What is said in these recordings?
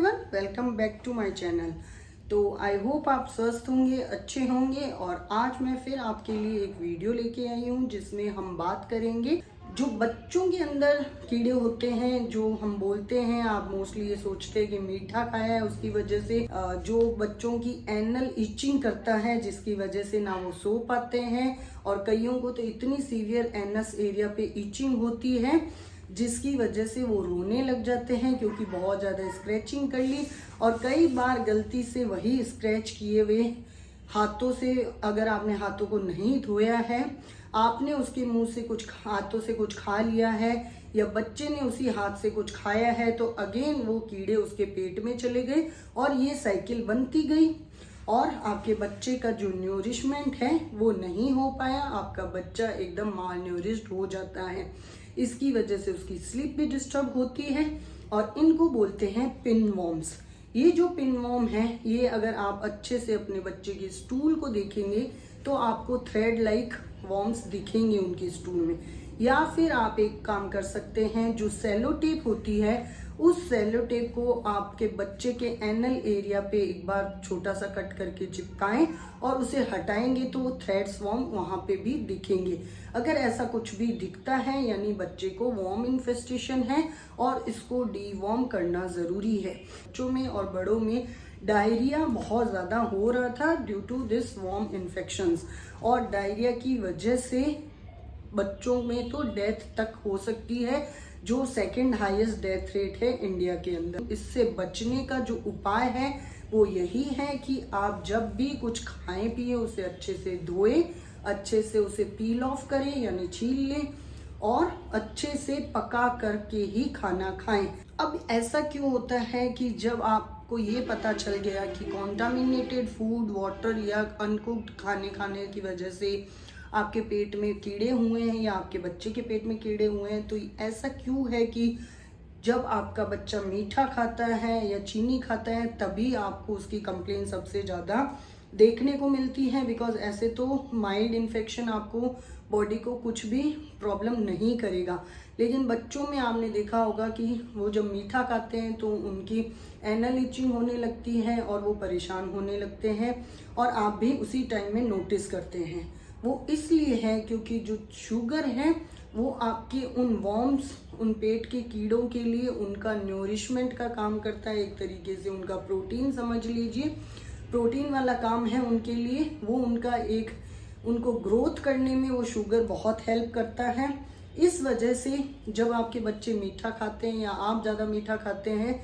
Everyone, welcome back to my channel. तो I hope आप स्वस्थ होंगे, अच्छे होंगे। और आज मैं फिर आपके लिए एक वीडियो लेके आई हूँ जिसमें हम बात करेंगे जो बच्चों के अंदर कीड़े होते हैं, जो हम बोलते हैं, आप मोस्टली ये सोचते हैं कि मीठा खाया है उसकी वजह से जो बच्चों की एनल इचिंग करता है, जिसकी वजह से ना वो सो पाते हैं। और कईयों को तो इतनी सीवियर एनस एरिया पे इचिंग होती है जिसकी वजह से वो रोने लग जाते हैं क्योंकि बहुत ज़्यादा स्क्रैचिंग कर ली। और कई बार गलती से वही स्क्रैच किए हुए हाथों से, अगर आपने हाथों को नहीं धोया है, आपने उसके मुंह से कुछ हाथों से कुछ खा लिया है या बच्चे ने उसी हाथ से कुछ खाया है, तो अगेन वो कीड़े उसके पेट में चले गए और ये साइकिल बनती गई और आपके बच्चे का जो न्यूरिशमेंट है वो नहीं हो पाया। आपका बच्चा एकदम माल न्यूरिश्ड हो जाता है। इसकी वजह से उसकी स्लीप भी डिस्टर्ब होती है और इनको बोलते हैं पिन वॉर्म्स। ये जो पिन वॉर्म है, ये अगर आप अच्छे से अपने बच्चे की स्टूल को देखेंगे तो आपको थ्रेड लाइक वॉर्म्स दिखेंगे उनकी स्टूल में। या फिर आप एक काम कर सकते हैं, जो सेलो टेप होती है उस सेलो टेप को आपके बच्चे के एनल एरिया पे एक बार छोटा सा कट करके चिपकाएं और उसे हटाएंगे तो वो थ्रेड्स वॉर्म वहां पे भी दिखेंगे। अगर ऐसा कुछ भी दिखता है यानी बच्चे को वॉर्म इन्फेस्टेशन है और इसको डीवॉर्म करना जरूरी है। बच्चों में और बड़ों में डायरिया बहुत ज़्यादा हो रहा था due to this worm infections, और डायरिया की वजह से बच्चों में तो डेथ तक हो सकती है, जो सेकंड हाईएस्ट डेथ रेट है इंडिया के अंदर। इससे बचने का जो उपाय है वो यही है कि आप जब भी कुछ खाएं पिए उसे अच्छे से धोएं, अच्छे से उसे पील ऑफ करें यानी छील लें और अच्छे से पका करके ही खाना खाएं। अब ऐसा क्यों होता है कि जब आपको ये पता चल गया कि कॉन्टामिनेटेड फूड, वाटर या अनकुक्ड खाने की वजह से आपके पेट में कीड़े हुए हैं या आपके बच्चे के पेट में कीड़े हुए हैं, तो ऐसा क्यों है कि जब आपका बच्चा मीठा खाता है या चीनी खाता है तभी आपको उसकी कंप्लेन सबसे ज़्यादा देखने को मिलती है। बिकॉज ऐसे तो माइल्ड इन्फेक्शन आपको बॉडी को कुछ भी प्रॉब्लम नहीं करेगा, लेकिन बच्चों में आपने देखा होगा कि वो जब मीठा खाते हैं तो उनकी एनल इचिंग होने लगती है और वो परेशान होने लगते हैं और आप भी उसी टाइम में नोटिस करते हैं। वो इसलिए है क्योंकि जो शुगर है वो आपके उन वॉर्म्स, उन पेट के कीड़ों के लिए उनका न्यूरिशमेंट का काम करता है। एक तरीके से उनका प्रोटीन समझ लीजिए, प्रोटीन वाला काम है उनके लिए। वो उनको ग्रोथ करने में वो शुगर बहुत हेल्प करता है। इस वजह से जब आपके बच्चे मीठा खाते हैं या आप ज़्यादा मीठा खाते हैं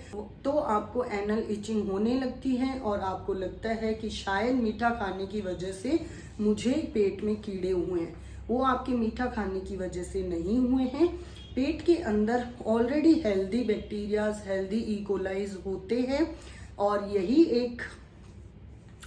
तो आपको एनल इचिंग होने लगती है और आपको लगता है कि शायद मीठा खाने की वजह से मुझे पेट में कीड़े हुए हैं। वो आपके मीठा खाने की वजह से नहीं हुए हैं। पेट के अंदर ऑलरेडी हेल्दी बैक्टीरियाज, हेल्दी इकोलाइज होते हैं और यही एक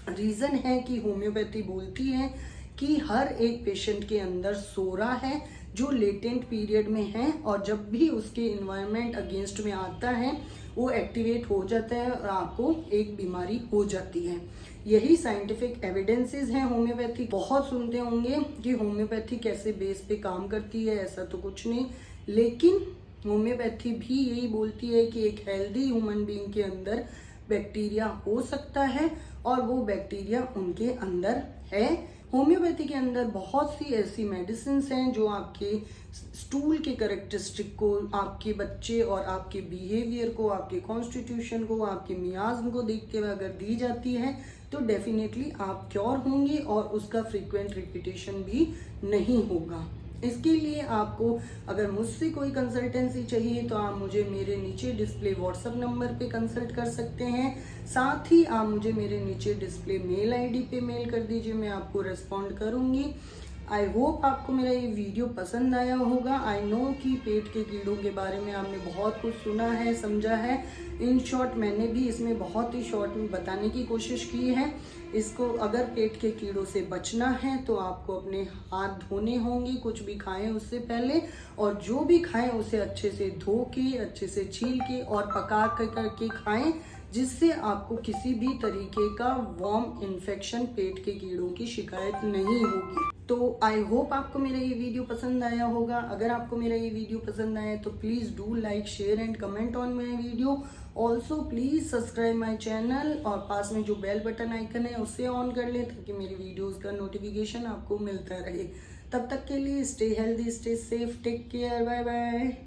रीज़न है कि होम्योपैथी बोलती है कि हर एक पेशेंट के अंदर सोरा है जो लेटेंट पीरियड में है और जब भी उसके इन्वायरमेंट अगेंस्ट में आता है वो एक्टिवेट हो जाता है और आपको एक बीमारी हो जाती है। यही साइंटिफिक एविडेंसेस हैं होम्योपैथी। बहुत सुनते होंगे कि होम्योपैथी कैसे बेस पे काम करती है, ऐसा तो कुछ नहीं, लेकिन होम्योपैथी भी यही बोलती है कि एक हेल्दी ह्यूमन बीइंग के अंदर बैक्टीरिया हो सकता है और वो बैक्टीरिया उनके अंदर है। होम्योपैथी के अंदर बहुत सी ऐसी मेडिसिन हैं जो आपके स्टूल के कैरेक्टरिस्टिक को, आपके बच्चे और आपके बिहेवियर को, आपके कॉन्स्टिट्यूशन को, आपके मियाज़ को देखते हुए अगर दी जाती है तो डेफिनेटली आप क्योर होंगे और उसका फ्रीक्वेंट रिपीटेशन भी नहीं होगा। इसके लिए आपको अगर मुझसे कोई कंसल्टेंसी चाहिए तो आप मुझे मेरे नीचे डिस्प्ले व्हाट्सएप नंबर पे कंसल्ट कर सकते हैं। साथ ही आप मुझे मेरे नीचे डिस्प्ले मेल आईडी पे मेल कर दीजिए, मैं आपको रिस्पॉन्ड करूँगी। आई होप आपको मेरा ये वीडियो पसंद आया होगा। आई नो कि पेट के कीड़ों के बारे में आपने बहुत कुछ सुना है, समझा है। इन शॉर्ट मैंने भी इसमें बहुत ही शॉर्ट में बताने की कोशिश की है। इसको अगर पेट के कीड़ों से बचना है तो आपको अपने हाथ धोने होंगे कुछ भी खाएं उससे पहले, और जो भी खाएं उसे अच्छे से धो के, अच्छे से छील के और पका करके खाएं, जिससे आपको किसी भी तरीके का वॉर्म इन्फेक्शन, पेट के कीड़ों की शिकायत नहीं होगी। तो आई होप आपको मेरा ये वीडियो पसंद आया होगा। अगर आपको मेरा ये वीडियो पसंद आया तो please do like, share and comment on my video. Also please subscribe my channel और पास में जो बेल बटन आइकन है उसे ऑन कर लें ताकि मेरी वीडियोज़ का नोटिफिकेशन आपको मिलता रहे। तब तक के लिए stay healthy, stay safe, take care, bye bye.